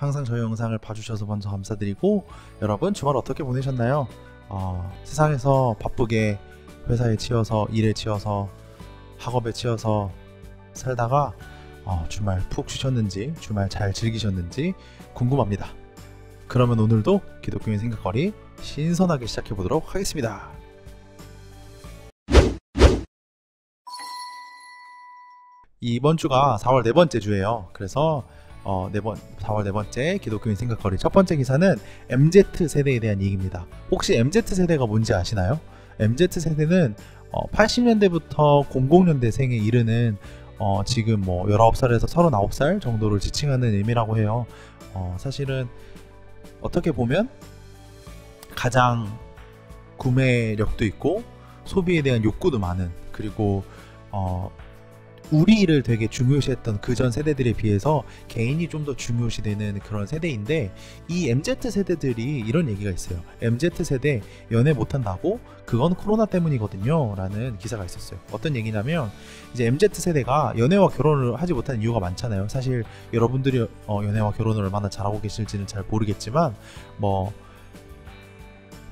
항상 저희 영상을 봐주셔서 먼저 감사드리고, 여러분 주말 어떻게 보내셨나요? 세상에서 바쁘게 회사에 치여서, 일에 치여서, 학업에 치여서 살다가 주말 푹 쉬셨는지, 주말 잘 즐기셨는지 궁금합니다. 그러면 오늘도 기독교인 생각거리 신선하게 시작해 보도록 하겠습니다. 이번 주가 4월 네 번째 주예요. 그래서 4월 네 번째 기독교인 생각거리 첫 번째 기사는 MZ세대에 대한 얘기입니다. 혹시 MZ세대가 뭔지 아시나요? MZ세대는 80년대부터 00년대생에 이르는 지금 19살에서 39살 정도를 지칭하는 의미라고 해요. 사실은 어떻게 보면 가장 구매력도 있고 소비에 대한 욕구도 많은, 그리고 우리를 되게 중요시했던 그전 세대들에 비해서 개인이 좀 더 중요시되는 그런 세대인데, 이 MZ세대들이 이런 얘기가 있어요. MZ세대 연애 못한다고? 그건 코로나 때문이거든요 라는 기사가 있었어요. 어떤 얘기냐면, 이제 MZ세대가 연애와 결혼을 하지 못하는 이유가 많잖아요. 사실 여러분들이 연애와 결혼을 얼마나 잘하고 계실지는 잘 모르겠지만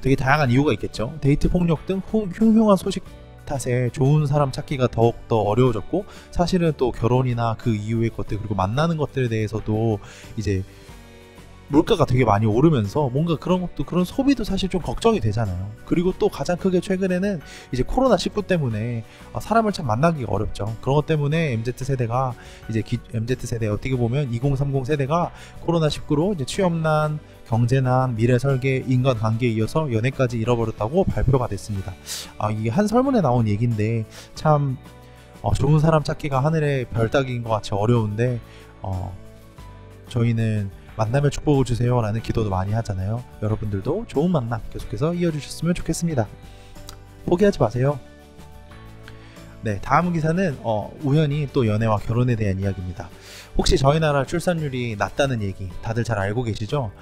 되게 다양한 이유가 있겠죠. 데이트 폭력 등 흉흉한 소식 탓에 좋은 사람 찾기가 더욱더 어려워졌고, 사실은 또 결혼이나 그 이후의 것들, 그리고 만나는 것들에 대해서도 이제 물가가 되게 많이 오르면서 뭔가 그런 것도, 그런 소비도 사실 좀 걱정이 되잖아요. 그리고 또 가장 크게 최근에는 이제 코로나19 때문에 사람을 참 만나기가 어렵죠. 그런 것 때문에 MZ세대가 이제 MZ세대, 어떻게 보면 2030 세대가 코로나19로 이제 취업난, 경제난, 미래 설계, 인간관계에 이어서 연애까지 잃어버렸다고 발표가 됐습니다. 이게 한 설문에 나온 얘기인데 참 좋은 사람 찾기가 하늘의 별 따기인 것 같이 어려운데, 저희는 만남의 축복을 주세요 라는 기도도 많이 하잖아요. 여러분들도 좋은 만남 계속해서 이어주셨으면 좋겠습니다. 포기하지 마세요. 네, 다음 기사는 우연히 또 연애와 결혼에 대한 이야기입니다. 혹시 저희 나라 출산율이 낮다는 얘기 다들 잘 알고 계시죠?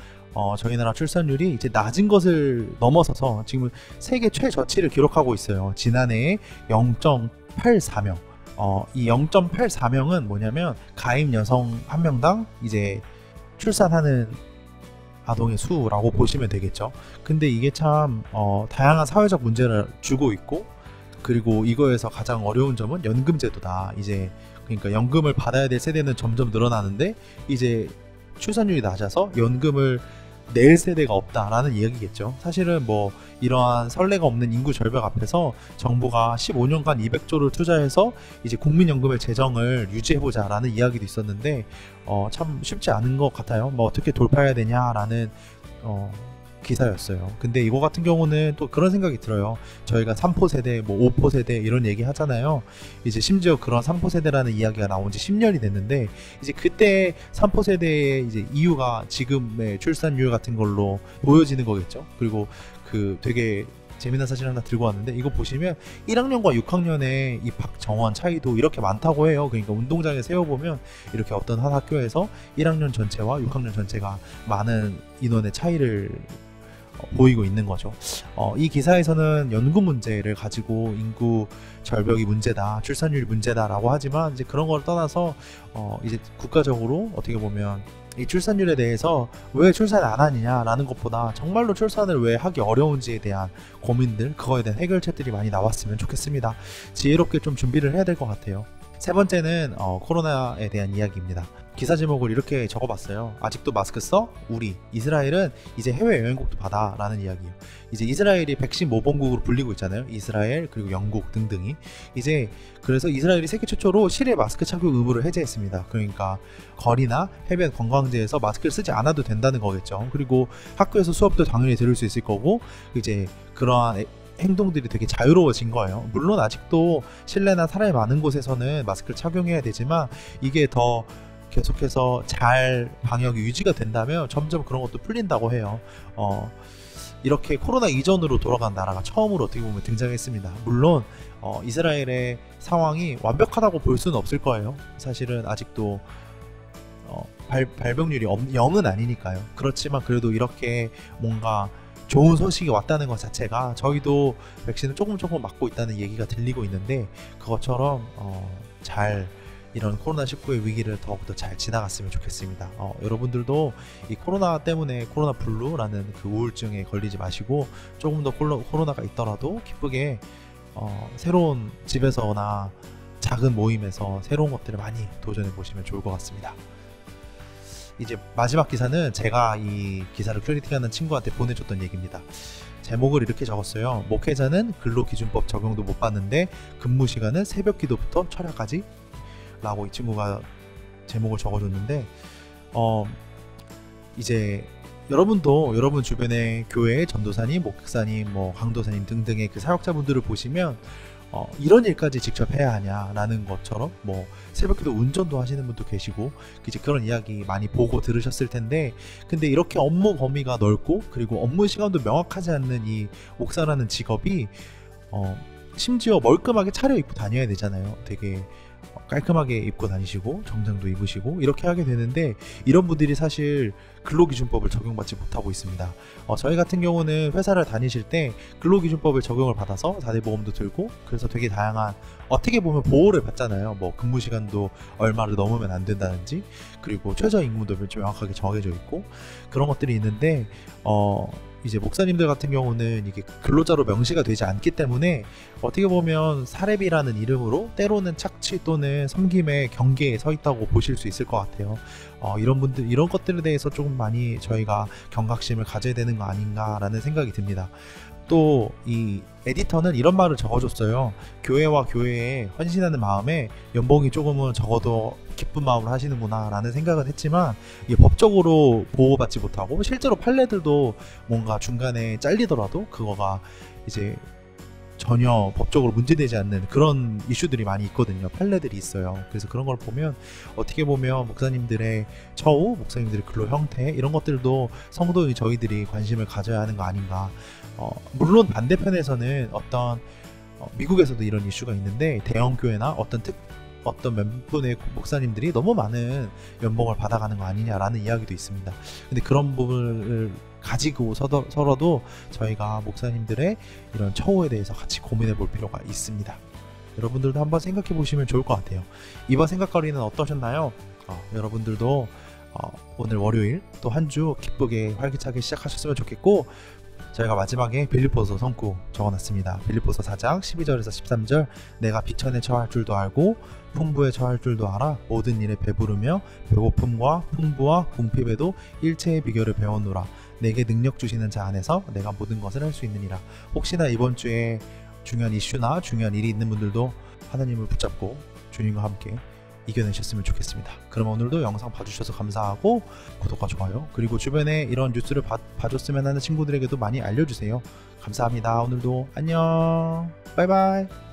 저희 나라 출산율이 이제 낮은 것을 넘어서서 지금 세계 최저치를 기록하고 있어요. 지난해에 0.84명. 이 0.84명은 뭐냐면 가임 여성 한 명당 이제 출산하는 아동의 수라고 보시면 되겠죠. 근데 이게 참 다양한 사회적 문제를 주고 있고, 그리고 이거에서 가장 어려운 점은 연금제도다. 이제 그러니까 연금을 받아야 될 세대는 점점 늘어나는데 이제 출산율이 낮아서 연금을 낼 세대가 없다라는 이야기겠죠. 사실은 이러한 선례가 없는 인구 절벽 앞에서 정부가 15년간 200조를 투자해서 이제 국민연금의 재정을 유지해보자 라는 이야기도 있었는데 참 쉽지 않은 것 같아요. 어떻게 돌파해야 되냐라는 기사였어요. 근데 이거 같은 경우는 또 그런 생각이 들어요. 저희가 3포 세대, 5포 세대 이런 얘기 하잖아요. 이제 심지어 그런 3포 세대라는 이야기가 나온 지 10년이 됐는데, 이제 그때 3포 세대의 이제 이유가 지금의 출산율 같은 걸로 보여지는 거겠죠. 그리고 되게 재미난 사실 하나 들고 왔는데, 이거 보시면 1학년과 6학년의 입학 정원 차이도 이렇게 많다고 해요. 그러니까 운동장에 세워보면 이렇게 어떤 한 학교에서 1학년 전체와 6학년 전체가 많은 인원의 차이를 보이고 있는 거죠. 이 기사에서는 연구 문제를 가지고 인구 절벽이 문제다, 출산율이 문제다라고 하지만, 이제 그런 걸 떠나서 이제 국가적으로 어떻게 보면 이 출산율에 대해서 왜 출산 안 하느냐라는 것보다 정말로 출산을 왜 하기 어려운지에 대한 고민들, 그거에 대한 해결책들이 많이 나왔으면 좋겠습니다. 지혜롭게 좀 준비를 해야 될 것 같아요. 세 번째는 코로나에 대한 이야기입니다. 기사 제목을 이렇게 적어봤어요. 아직도 마스크 써? 우리 이스라엘은 이제 해외여행국도 받아 라는 이야기예요. 이제 이스라엘이 백신 모범국으로 불리고 있잖아요. 이스라엘 그리고 영국 등등이 이제, 그래서 이스라엘이 세계 최초로 실외 마스크 착용 의무를 해제했습니다. 그러니까 거리나 해변 관광지에서 마스크를 쓰지 않아도 된다는 거겠죠. 그리고 학교에서 수업도 당연히 들을 수 있을 거고, 이제 그러한 행동들이 되게 자유로워진 거예요. 물론 아직도 실내나 사람이 많은 곳에서는 마스크를 착용해야 되지만, 이게 더 계속해서 잘 방역이 유지가 된다면 점점 그런 것도 풀린다고 해요. 이렇게 코로나 이전으로 돌아간 나라가 처음으로 어떻게 보면 등장했습니다. 물론 이스라엘의 상황이 완벽하다고 볼 수는 없을 거예요. 사실은 아직도 발병률이 0은 아니니까요. 그렇지만 그래도 이렇게 뭔가 좋은 소식이 왔다는 것 자체가, 저희도 백신을 조금 맞고 있다는 얘기가 들리고 있는데, 그것처럼 잘 이런 코로나19의 위기를 더욱더 잘 지나갔으면 좋겠습니다. 여러분들도 이 코로나 때문에 코로나 블루라는 그 우울증에 걸리지 마시고 조금 더 코로나가 있더라도 기쁘게 새로운 집에서나 작은 모임에서 새로운 것들을 많이 도전해 보시면 좋을 것 같습니다. 이제 마지막 기사는 제가 이 기사를 큐레이팅하는 친구한테 보내줬던 얘기입니다. 제목을 이렇게 적었어요. 목회자는 근로기준법 적용도 못 받는데 근무 시간은 새벽 기도부터 철야까지? 라고 이 친구가 제목을 적어줬는데 이제 여러분도 여러분 주변에 교회 전도사님, 목사님, 강도사님 등등의 그 사역자분들을 보시면 이런 일까지 직접 해야 하냐라는 것처럼 새벽기도 운전도 하시는 분도 계시고 이제 그런 이야기 많이 보고 들으셨을 텐데, 근데 이렇게 업무 범위가 넓고 그리고 업무 시간도 명확하지 않는 이 목사라는 직업이 심지어 멀끔하게 차려입고 다녀야 되잖아요. 되게 깔끔하게 입고 다니시고 정장도 입으시고 이렇게 하게 되는데, 이런 분들이 사실 근로기준법을 적용받지 못하고 있습니다. 저희 같은 경우는 회사를 다니실 때 근로기준법을 적용을 받아서 4대 보험도 들고, 그래서 되게 다양한 어떻게 보면 보호를 받잖아요. 근무 시간도 얼마를 넘으면 안 된다든지, 그리고 최저임금도 명확하게 정해져 있고 그런 것들이 있는데 이제 목사님들 같은 경우는 이게 근로자로 명시가 되지 않기 때문에 어떻게 보면 사례비라는 이름으로 때로는 착취 또는 섬김의 경계에 서 있다고 보실 수 있을 것 같아요. 이런 것들에 대해서 조금 많이 저희가 경각심을 가져야 되는 거 아닌가라는 생각이 듭니다. 또 이 에디터는 이런 말을 적어줬어요. 교회와 교회에 헌신하는 마음에 연봉이 조금은 적어도 기쁜 마음으로 하시는구나 라는 생각은 했지만, 이게 법적으로 보호받지 못하고 실제로 판례들도 뭔가 중간에 잘리더라도 그거가 이제 전혀 법적으로 문제되지 않는 그런 이슈들이 많이 있거든요. 판례들이 있어요. 그래서 그런 걸 보면 어떻게 보면 목사님들의 처우, 목사님들의 근로 형태 이런 것들도 성도인 저희들이 관심을 가져야 하는 거 아닌가. 물론 반대편에서는 미국에서도 이런 이슈가 있는데, 대형교회나 어떤 몇 분의 목사님들이 너무 많은 연봉을 받아가는 거 아니냐라는 이야기도 있습니다. 근데 그런 부분을 가지고 서로도 저희가 목사님들의 이런 처우에 대해서 같이 고민해 볼 필요가 있습니다. 여러분들도 한번 생각해 보시면 좋을 것 같아요. 이번 생각거리는 어떠셨나요? 여러분들도 오늘 월요일 또 한 주 기쁘게 활기차게 시작하셨으면 좋겠고, 저희가 마지막에 빌립보서 성구 적어놨습니다. 빌립보서 4장 12절에서 13절, 내가 비천에 처할 줄도 알고 풍부에 처할 줄도 알아 모든 일에 배부르며 배고픔과 풍부와 궁핍에도 일체의 비결을 배웠노라. 내게 능력 주시는 자 안에서 내가 모든 것을 할 수 있느니라. 혹시나 이번 주에 중요한 이슈나 중요한 일이 있는 분들도 하나님을 붙잡고 주님과 함께 이겨내셨으면 좋겠습니다. 그럼 오늘도 영상 봐주셔서 감사하고 구독과 좋아요, 그리고 주변에 이런 뉴스를 봐줬으면 하는 친구들에게도 많이 알려주세요. 감사합니다. 오늘도 안녕, 바이바이.